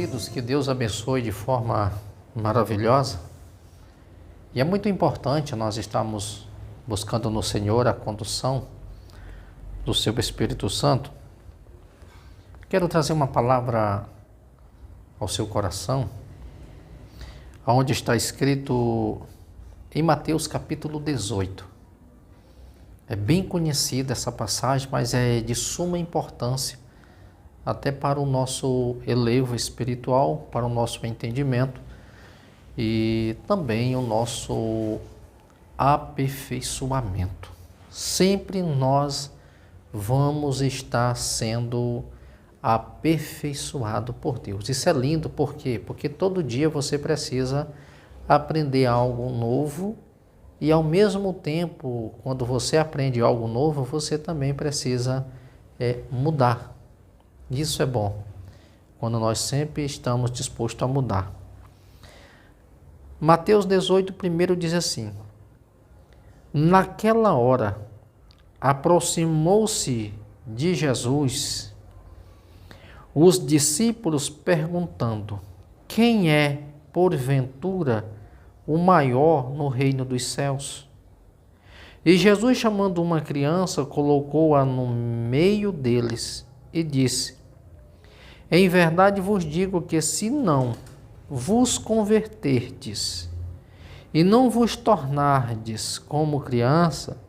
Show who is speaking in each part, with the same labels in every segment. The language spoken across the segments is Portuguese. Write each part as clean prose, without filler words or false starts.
Speaker 1: queridos, que Deus abençoe de forma maravilhosa. E é muito importante nós estarmos buscando no Senhor a condução do seu Espírito Santo. Quero trazer uma palavra ao seu coração, onde está escrito em Mateus capítulo 18. É bem conhecida essa passagem, mas é de suma importância até para o nosso elevo espiritual, para o nosso entendimento e também o nosso aperfeiçoamento. Sempre nós vamos estar sendo aperfeiçoado por Deus. Isso é lindo, por quê? Porque todo dia você precisa aprender algo novo e ao mesmo tempo, quando você aprende algo novo, você também precisa mudar. Isso é bom, quando nós sempre estamos dispostos a mudar. Mateus 18, primeiro diz assim: naquela hora, aproximou-se de Jesus os discípulos perguntando: quem é, porventura, o maior no reino dos céus? E Jesus, chamando uma criança, colocou-a no meio deles e disse: em verdade vos digo que se não vos converterdes e não vos tornardes como criança,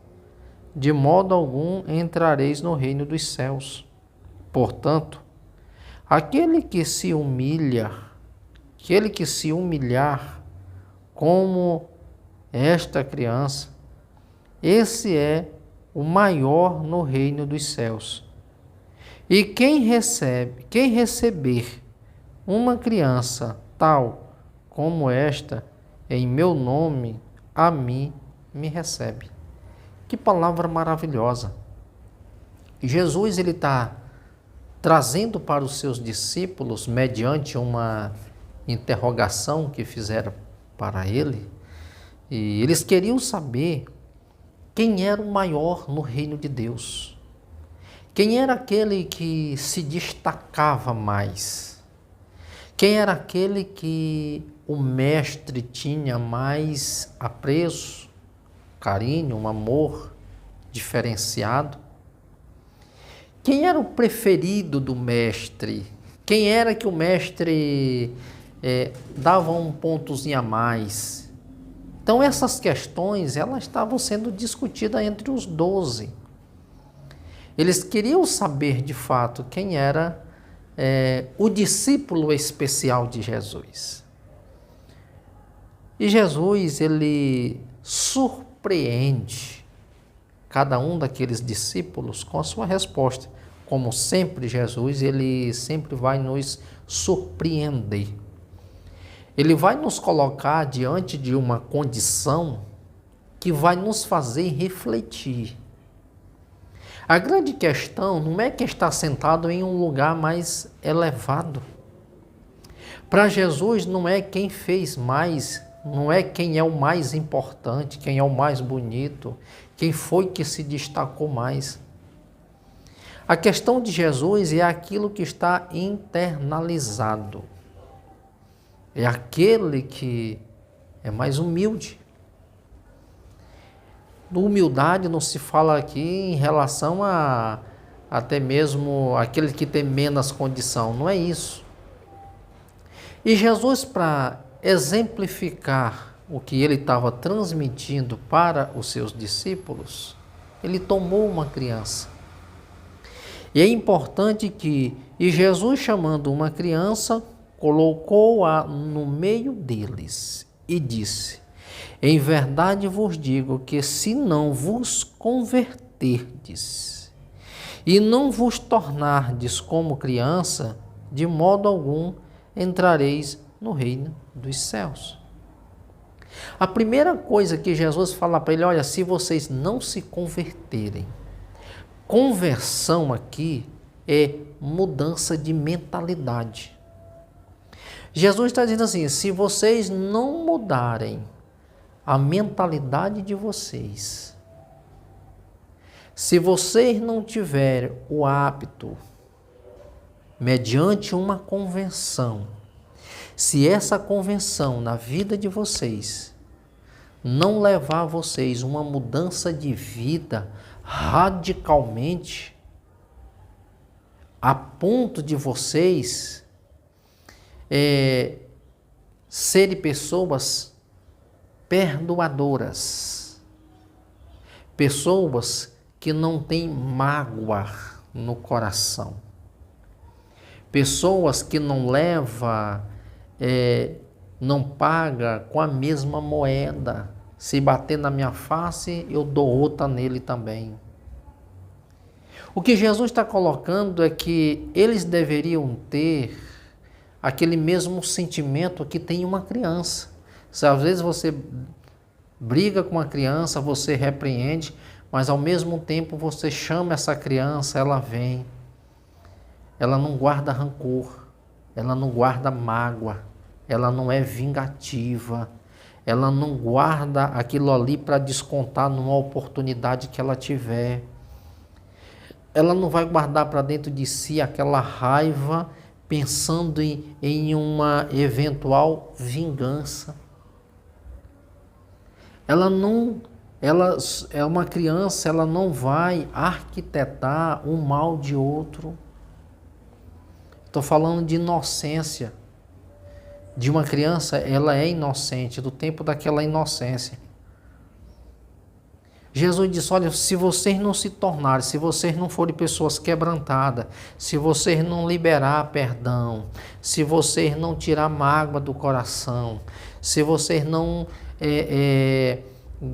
Speaker 1: de modo algum entrareis no reino dos céus. Portanto, aquele que se humilhar como esta criança, esse é o maior no reino dos céus. E quem receber uma criança tal como esta, em meu nome, a mim me recebe. Que palavra maravilhosa! Jesus ele está trazendo para os seus discípulos, mediante uma interrogação que fizeram para ele, e eles queriam saber quem era o maior no reino de Deus. Quem era aquele que se destacava mais? Quem era aquele que o mestre tinha mais apreço, carinho, um amor diferenciado? Quem era o preferido do mestre? Quem era que o mestre dava um pontozinho a mais? Então essas questões elas estavam sendo discutidas entre os 12. Eles queriam saber de fato quem era o discípulo especial de Jesus. E Jesus, ele surpreende cada um daqueles discípulos com a sua resposta. Como sempre, Jesus, ele sempre vai nos surpreender. Ele vai nos colocar diante de uma condição que vai nos fazer refletir. A grande questão não é que está sentado em um lugar mais elevado. Para Jesus não é quem fez mais, não é quem é o mais importante, quem é o mais bonito, quem foi que se destacou mais. A questão de Jesus é aquilo que está internalizado. É aquele que é mais humilde. Humildade não se fala aqui em relação a até mesmo aquele que tem menos condição, não é isso. E Jesus, para exemplificar o que ele estava transmitindo para os seus discípulos, ele tomou uma criança. E é importante que, Jesus chamando uma criança, colocou-a no meio deles e disse: em verdade vos digo que se não vos converterdes e não vos tornardes como criança, de modo algum entrareis no reino dos céus. A primeira coisa que Jesus fala para ele: olha, se vocês não se converterem, conversão aqui é mudança de mentalidade. Jesus está dizendo assim: se vocês não mudarem a mentalidade de vocês, se vocês não tiverem o hábito, mediante uma convenção, Se essa convenção na vida de vocês não levar vocês uma mudança de vida radicalmente, a ponto de vocês serem pessoas perdoadoras, pessoas que não têm mágoa no coração, pessoas que não levam, não pagam com a mesma moeda. Se bater na minha face, eu dou outra nele também. O que Jesus está colocando é que eles deveriam ter aquele mesmo sentimento que tem uma criança. Se às vezes você briga com uma criança, você repreende, mas ao mesmo tempo você chama essa criança, ela vem. Ela não guarda rancor, ela não guarda mágoa, ela não é vingativa, ela não guarda aquilo ali para descontar numa oportunidade que ela tiver. Ela não vai guardar para dentro de si aquela raiva pensando em uma eventual vingança. Ela é uma criança, ela não vai arquitetar o mal de outro. Estou falando de inocência. De uma criança, ela é inocente, do tempo daquela inocência. Jesus disse, olha, se vocês não se tornarem, se vocês não forem pessoas quebrantadas, se vocês não liberar perdão, se vocês não tirar mágoa do coração, se vocês não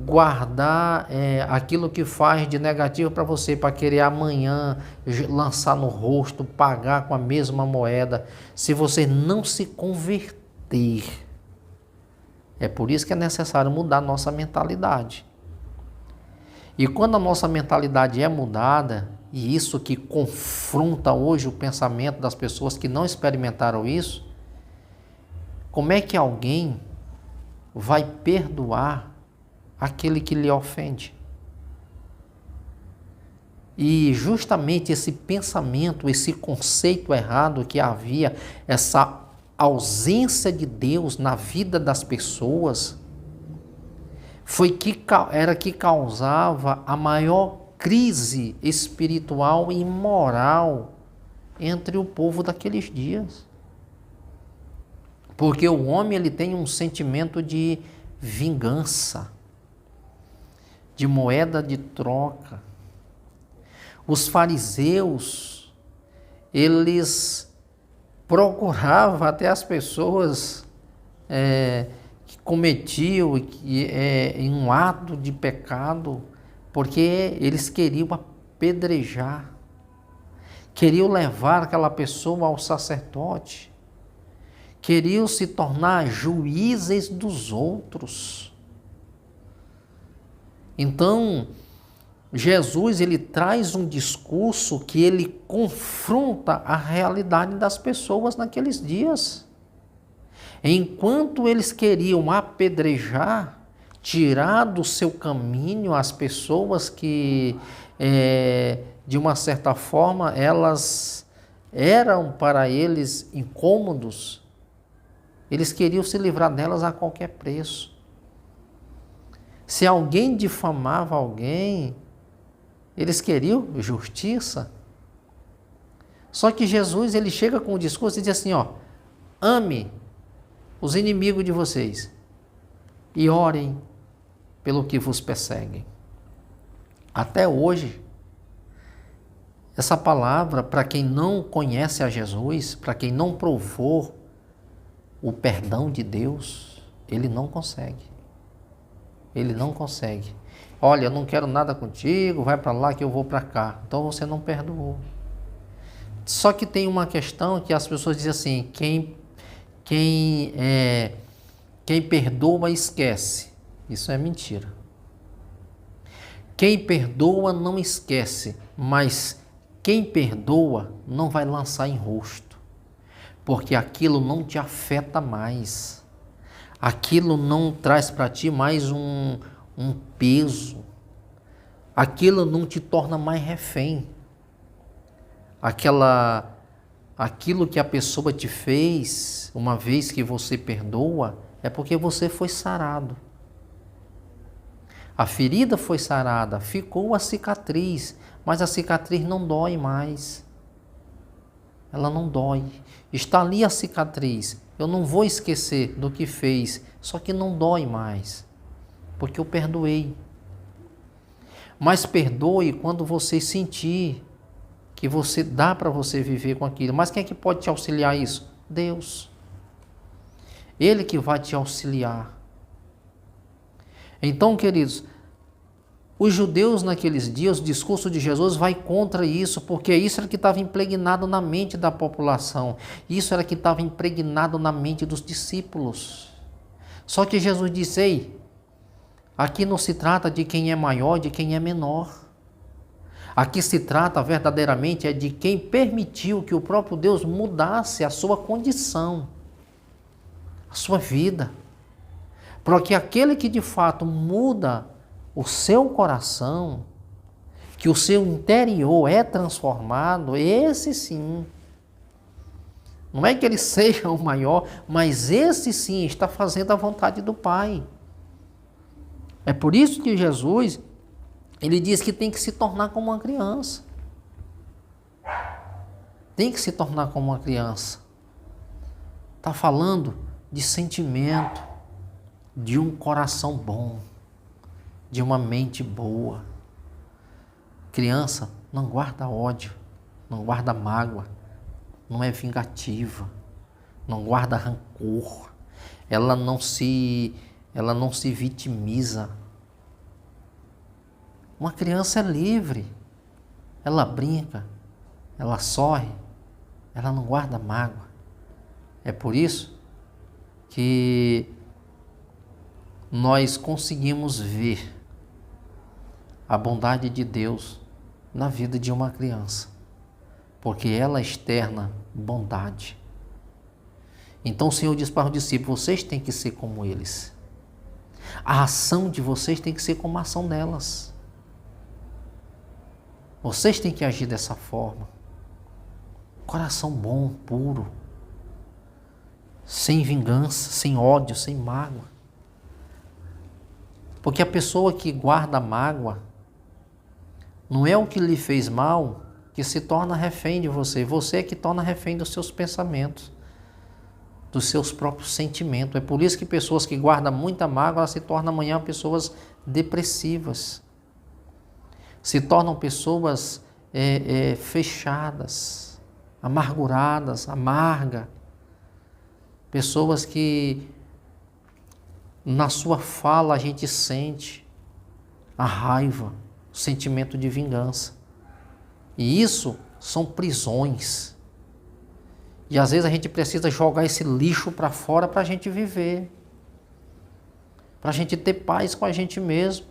Speaker 1: guardar aquilo que faz de negativo para você, para querer amanhã lançar no rosto, pagar com a mesma moeda, se você não se converter, é por isso que é necessário mudar a nossa mentalidade. E quando a nossa mentalidade é mudada, e isso que confronta hoje o pensamento das pessoas que não experimentaram isso, como é que alguém vai perdoar aquele que lhe ofende? E justamente esse pensamento, esse conceito errado que havia, essa ausência de Deus na vida das pessoas, era que causava a maior crise espiritual e moral entre o povo daqueles dias. Porque o homem ele tem um sentimento de vingança, de moeda de troca. Os fariseus, eles procuravam até as pessoas que cometiam em um ato de pecado, porque eles queriam apedrejar, queriam levar aquela pessoa ao sacerdote, queriam se tornar juízes dos outros. Então, Jesus ele traz um discurso que ele confronta a realidade das pessoas naqueles dias. Enquanto eles queriam apedrejar, tirar do seu caminho as pessoas que, de uma certa forma, elas eram para eles incômodos, eles queriam se livrar delas a qualquer preço. Se alguém difamava alguém, eles queriam justiça. Só que Jesus ele chega com o discurso e diz assim, ame os inimigos de vocês e orem pelo que vos perseguem. Até hoje, essa palavra, para quem não conhece a Jesus, para quem não provou o perdão de Deus, ele não consegue. Ele não consegue. Olha, eu não quero nada contigo, vai para lá que eu vou para cá. Então você não perdoou. Só que tem uma questão que as pessoas dizem assim, quem perdoa esquece. Isso é mentira. Quem perdoa não esquece, mas quem perdoa não vai lançar em rosto, porque aquilo não te afeta mais. Aquilo não traz para ti mais um peso. Aquilo não te torna mais refém. aquilo que a pessoa te fez, uma vez que você perdoa, é porque você foi sarado. A ferida foi sarada, ficou a cicatriz, mas a cicatriz não dói mais. Ela não dói. Está ali a cicatriz. Eu não vou esquecer do que fez, só que não dói mais, porque eu perdoei. Mas perdoe quando você sentir que você dá para você viver com aquilo. Mas quem é que pode te auxiliar isso? Deus. Ele que vai te auxiliar. Então, queridos, os judeus naqueles dias, o discurso de Jesus vai contra isso, porque isso era que estava impregnado na mente da população. Isso era que estava impregnado na mente dos discípulos. Só que Jesus disse, ei, aqui não se trata de quem é maior, de quem é menor. Aqui se trata verdadeiramente de quem permitiu que o próprio Deus mudasse a sua condição, a sua vida. Porque aquele que de fato muda o seu coração, que o seu interior é transformado, esse sim. Não é que ele seja o maior, mas esse sim está fazendo a vontade do Pai. É por isso que Jesus, ele diz que tem que se tornar como uma criança. Tem que se tornar como uma criança. Está falando de sentimento, de um coração bom, de uma mente boa. Criança não guarda ódio, não guarda mágoa, não é vingativa, não guarda rancor, ela não se vitimiza. Uma criança é livre, ela brinca, ela sorri, ela não guarda mágoa. É por isso que nós conseguimos ver a bondade de Deus na vida de uma criança, porque ela externa bondade. Então o Senhor diz para os discípulos, vocês têm que ser como eles. A ação de vocês tem que ser como a ação delas. Vocês têm que agir dessa forma. Coração bom, puro, sem vingança, sem ódio, sem mágoa. Porque a pessoa que guarda mágoa, não é o que lhe fez mal que se torna refém de você. Você é que torna refém dos seus pensamentos, dos seus próprios sentimentos. É por isso que pessoas que guardam muita mágoa, elas se tornam amanhã pessoas depressivas. Se tornam pessoas fechadas, amarguradas, amargas. Pessoas que na sua fala a gente sente a raiva, o sentimento de vingança. E isso são prisões. E às vezes a gente precisa jogar esse lixo para fora para a gente viver. Para a gente ter paz com a gente mesmo.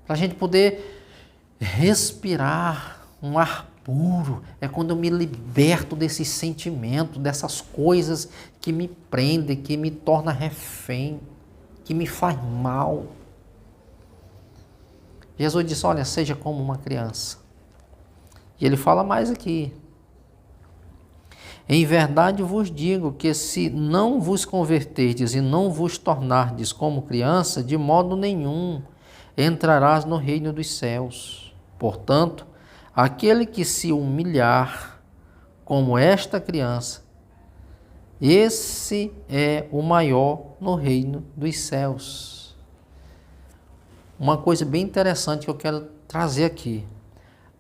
Speaker 1: Para a gente poder respirar um ar puro. É quando eu me liberto desses sentimentos, dessas coisas que me prendem, que me tornam refém, que me faz mal. Jesus disse, olha, seja como uma criança. E ele fala mais aqui. Em verdade vos digo que se não vos converterdes e não vos tornardes como criança, de modo nenhum entrarás no reino dos céus. Portanto, aquele que se humilhar como esta criança, esse é o maior no reino dos céus. Uma coisa bem interessante que eu quero trazer aqui.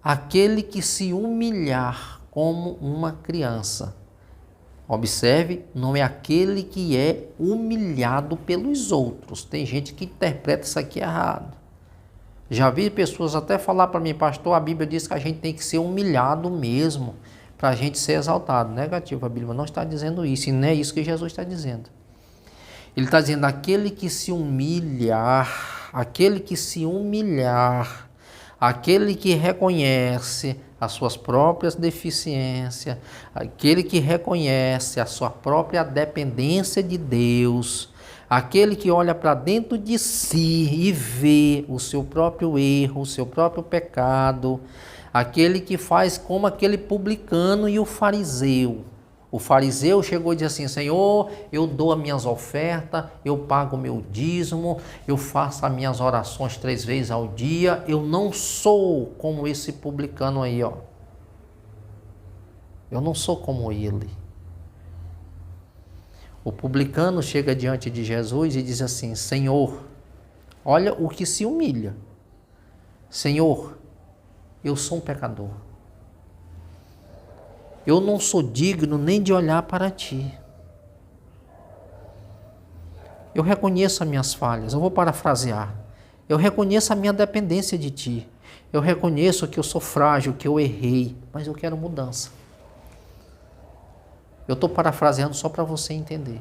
Speaker 1: Aquele que se humilhar como uma criança. Observe, não é aquele que é humilhado pelos outros. Tem gente que interpreta isso aqui errado. Já vi pessoas até falar para mim, pastor, a Bíblia diz que a gente tem que ser humilhado mesmo, para a gente ser exaltado. Negativo, a Bíblia não está dizendo isso, e não é isso que Jesus está dizendo. Ele está dizendo, aquele que se humilhar, aquele que reconhece as suas próprias deficiências, aquele que reconhece a sua própria dependência de Deus, aquele que olha para dentro de si e vê o seu próprio erro, o seu próprio pecado, Aquele que faz como aquele publicano e o fariseu. O fariseu chegou e disse assim: Senhor, eu dou as minhas ofertas, eu pago o meu dízimo, eu faço as minhas orações 3 vezes ao dia, eu não sou como esse publicano aí, ó. Eu não sou como ele. O publicano chega diante de Jesus e diz assim: Senhor, olha o que se humilha. Senhor, eu sou um pecador. Eu não sou digno nem de olhar para ti. Eu reconheço as minhas falhas. Eu vou parafrasear. Eu reconheço a minha dependência de ti. Eu reconheço que eu sou frágil, que eu errei, mas eu quero mudança. Eu estou parafraseando só para você entender.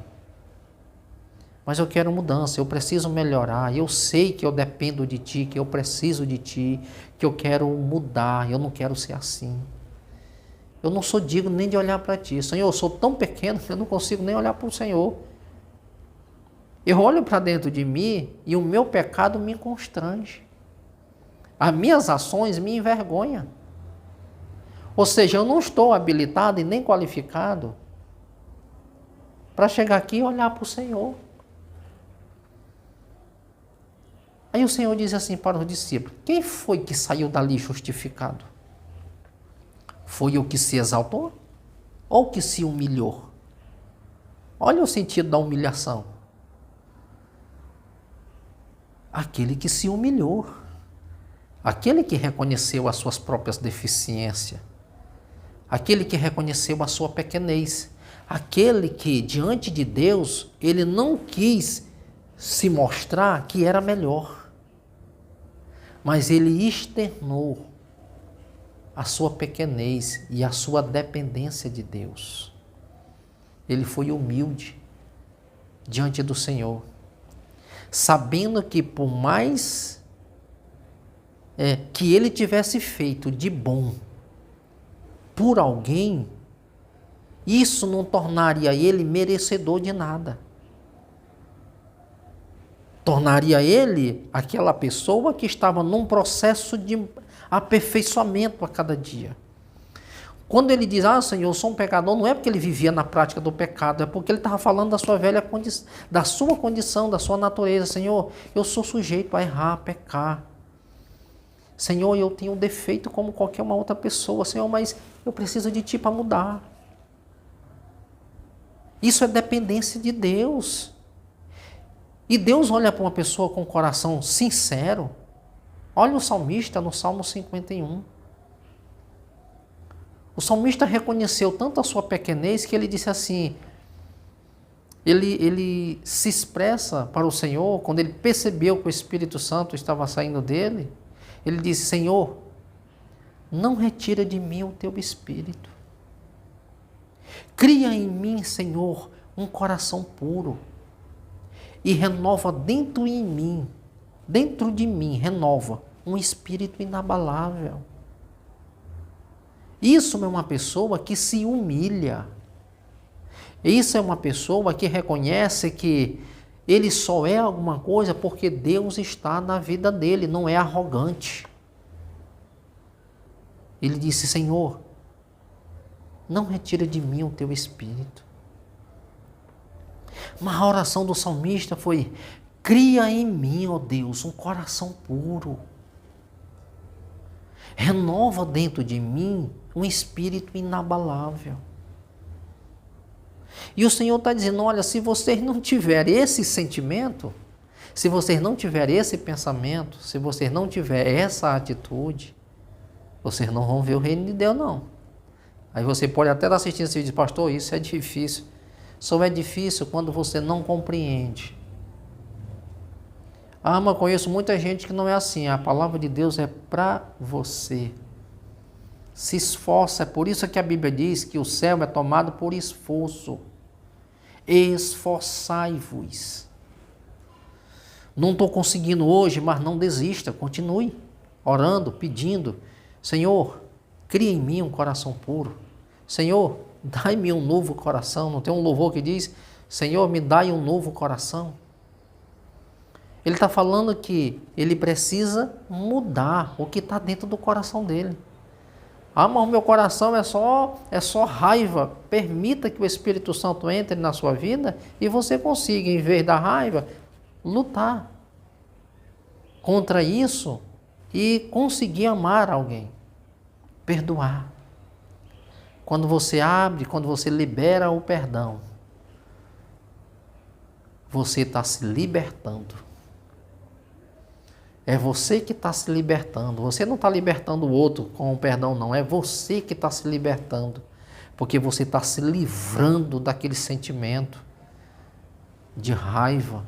Speaker 1: Mas eu quero mudança, eu preciso melhorar. Eu sei que eu dependo de ti, que eu preciso de ti, que eu quero mudar, eu não quero ser assim. Eu não sou digno nem de olhar para ti. Senhor, eu sou tão pequeno que eu não consigo nem olhar para o Senhor. Eu olho para dentro de mim e o meu pecado me constrange. As minhas ações me envergonham. Ou seja, eu não estou habilitado e nem qualificado para chegar aqui e olhar para o Senhor. Aí o Senhor diz assim para os discípulos: quem foi que saiu dali justificado? Foi o que se exaltou ou o que se humilhou? Olha o sentido da humilhação. Aquele que se humilhou. Aquele que reconheceu as suas próprias deficiências. Aquele que reconheceu a sua pequenez. Aquele que, diante de Deus, ele não quis se mostrar que era melhor. Mas ele externou a sua pequenez e a sua dependência de Deus. Ele foi humilde diante do Senhor, sabendo que por mais que ele tivesse feito de bom por alguém, isso não tornaria ele merecedor de nada. Tornaria ele aquela pessoa que estava num processo de aperfeiçoamento a cada dia. Quando ele diz: Senhor, eu sou um pecador, não é porque ele vivia na prática do pecado, é porque ele estava falando da sua velha condição, da sua condição, da sua natureza. Senhor, eu sou sujeito a errar, a pecar. Senhor, eu tenho um defeito como qualquer uma outra pessoa. Senhor, mas eu preciso de ti para mudar. Isso é dependência de Deus. E Deus olha para uma pessoa com o coração sincero. Olha o salmista no Salmo 51. O salmista reconheceu tanto a sua pequenez que ele disse assim, ele se expressa para o Senhor, quando ele percebeu que o Espírito Santo estava saindo dele, ele disse: Senhor, não retira de mim o teu Espírito. Cria em mim, Senhor, um coração puro e renova dentro de mim, renova um espírito inabalável. Isso é uma pessoa que se humilha. Isso é uma pessoa que reconhece que ele só é alguma coisa porque Deus está na vida dele, não é arrogante. Ele disse: Senhor, não retira de mim o teu Espírito. Mas a oração do salmista foi: cria em mim, ó Deus, um coração puro. Renova dentro de mim um espírito inabalável. E o Senhor está dizendo: olha, se vocês não tiverem esse sentimento, se vocês não tiverem esse pensamento, se vocês não tiverem essa atitude, vocês não vão ver o reino de Deus, não. Aí você pode até estar assistindo esse vídeo: pastor, isso é difícil. Só é difícil quando você não compreende. Mas eu conheço muita gente que não é assim. A palavra de Deus é para você. Se esforça. É por isso que a Bíblia diz que o céu é tomado por esforço. Esforçai-vos. Não estou conseguindo hoje, mas não desista. Continue orando, pedindo: Senhor, cria em mim um coração puro. Senhor, dai-me um novo coração. Não tem um louvor que diz: Senhor, me dai um novo coração? Ele está falando que ele precisa mudar o que está dentro do coração dele. Ah, mas o meu coração é só raiva. Permita que o Espírito Santo entre na sua vida e você consiga, em vez da raiva, lutar contra isso e conseguir amar alguém, perdoar. Quando você abre, quando você libera o perdão, você está se libertando. É você que está se libertando. Você não está libertando o outro com o perdão, não. É você que está se libertando. Porque você está se livrando daquele sentimento de raiva.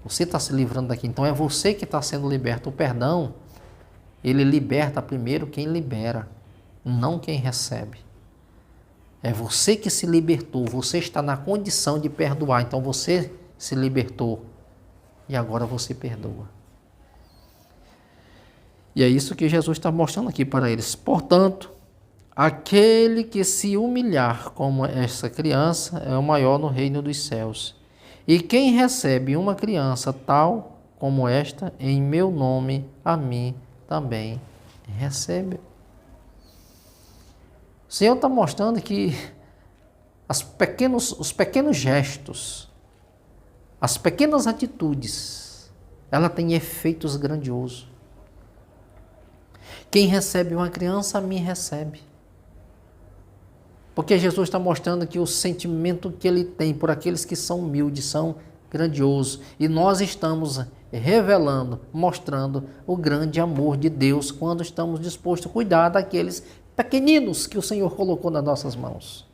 Speaker 1: Você está se livrando daquilo. Então é você que está sendo liberto. O perdão, ele liberta primeiro quem libera, não quem recebe. É você que se libertou. Você está na condição de perdoar. Então você se libertou. E agora você perdoa. E é isso que Jesus está mostrando aqui para eles. Portanto, aquele que se humilhar como essa criança é o maior no reino dos céus. E quem recebe uma criança tal como esta, em meu nome, a mim também recebe. O Senhor está mostrando que os pequenos gestos, as pequenas atitudes, ela tem efeitos grandiosos. Quem recebe uma criança, a mim recebe. Porque Jesus está mostrando que o sentimento que ele tem por aqueles que são humildes, são grandiosos. E nós estamos revelando, mostrando o grande amor de Deus quando estamos dispostos a cuidar daqueles pequeninos que o Senhor colocou nas nossas mãos.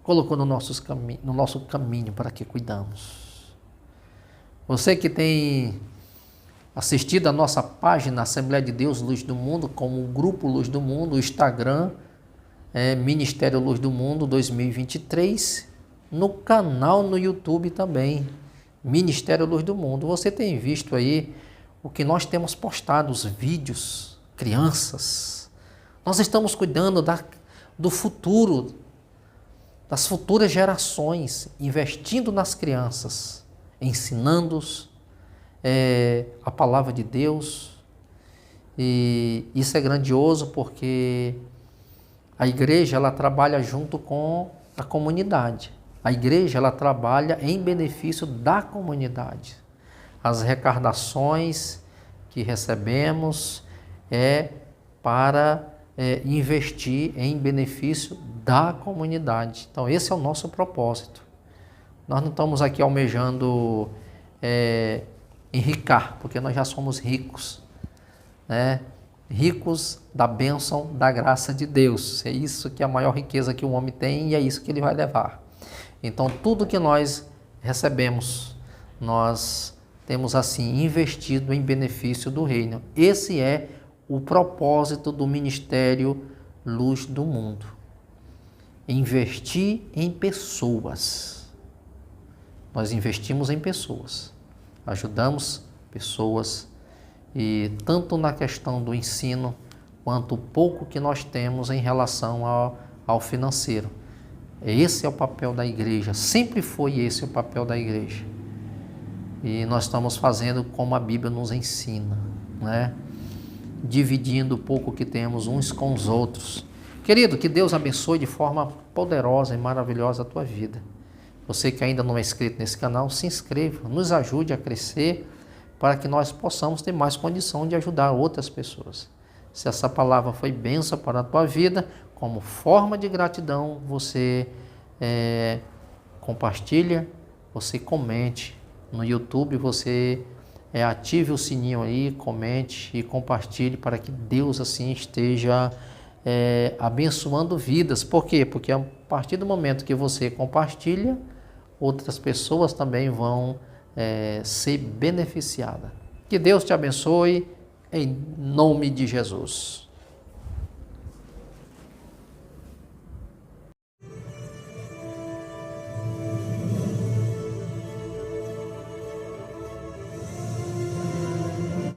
Speaker 1: Colocou no nosso caminho para que cuidamos. Você que tem assistido a nossa página Assembleia de Deus Luz do Mundo, como o Grupo Luz do Mundo, o Instagram, Ministério Luz do Mundo 2023, no canal no YouTube também, Ministério Luz do Mundo. Você tem visto aí o que nós temos postado, os vídeos, crianças. Nós estamos cuidando do futuro, das futuras gerações, investindo nas crianças, ensinando-os a palavra de Deus. E isso é grandioso porque a igreja ela trabalha junto com a comunidade. A igreja ela trabalha em benefício da comunidade. As arrecadações que recebemos é para investir em benefício da comunidade. Então esse é o nosso propósito. Nós não estamos aqui almejando enricar, porque nós já somos ricos, né? Ricos da bênção, da graça de Deus. É isso que é a maior riqueza que o homem tem e é isso que ele vai levar. Então, tudo que nós recebemos, nós temos assim investido em benefício do reino. Esse é o propósito do Ministério Luz do Mundo. Investir em pessoas. Nós investimos em pessoas. Ajudamos pessoas e tanto na questão do ensino quanto o pouco que nós temos em relação ao financeiro. Esse é o papel da igreja, sempre foi esse o papel da igreja. E nós estamos fazendo como a Bíblia nos ensina, né? Dividindo o pouco que temos uns com os outros. Querido, que Deus abençoe de forma poderosa e maravilhosa a tua vida. Você que ainda não é inscrito nesse canal, se inscreva, nos ajude a crescer para que nós possamos ter mais condição de ajudar outras pessoas. Se essa palavra foi bênção para a tua vida, como forma de gratidão, você compartilha, você comente no YouTube, você ative o sininho aí, comente e compartilhe para que Deus assim esteja abençoando vidas. Por quê? Porque a partir do momento que você compartilha, outras pessoas também vão ser beneficiadas. Que Deus te abençoe, em nome de Jesus.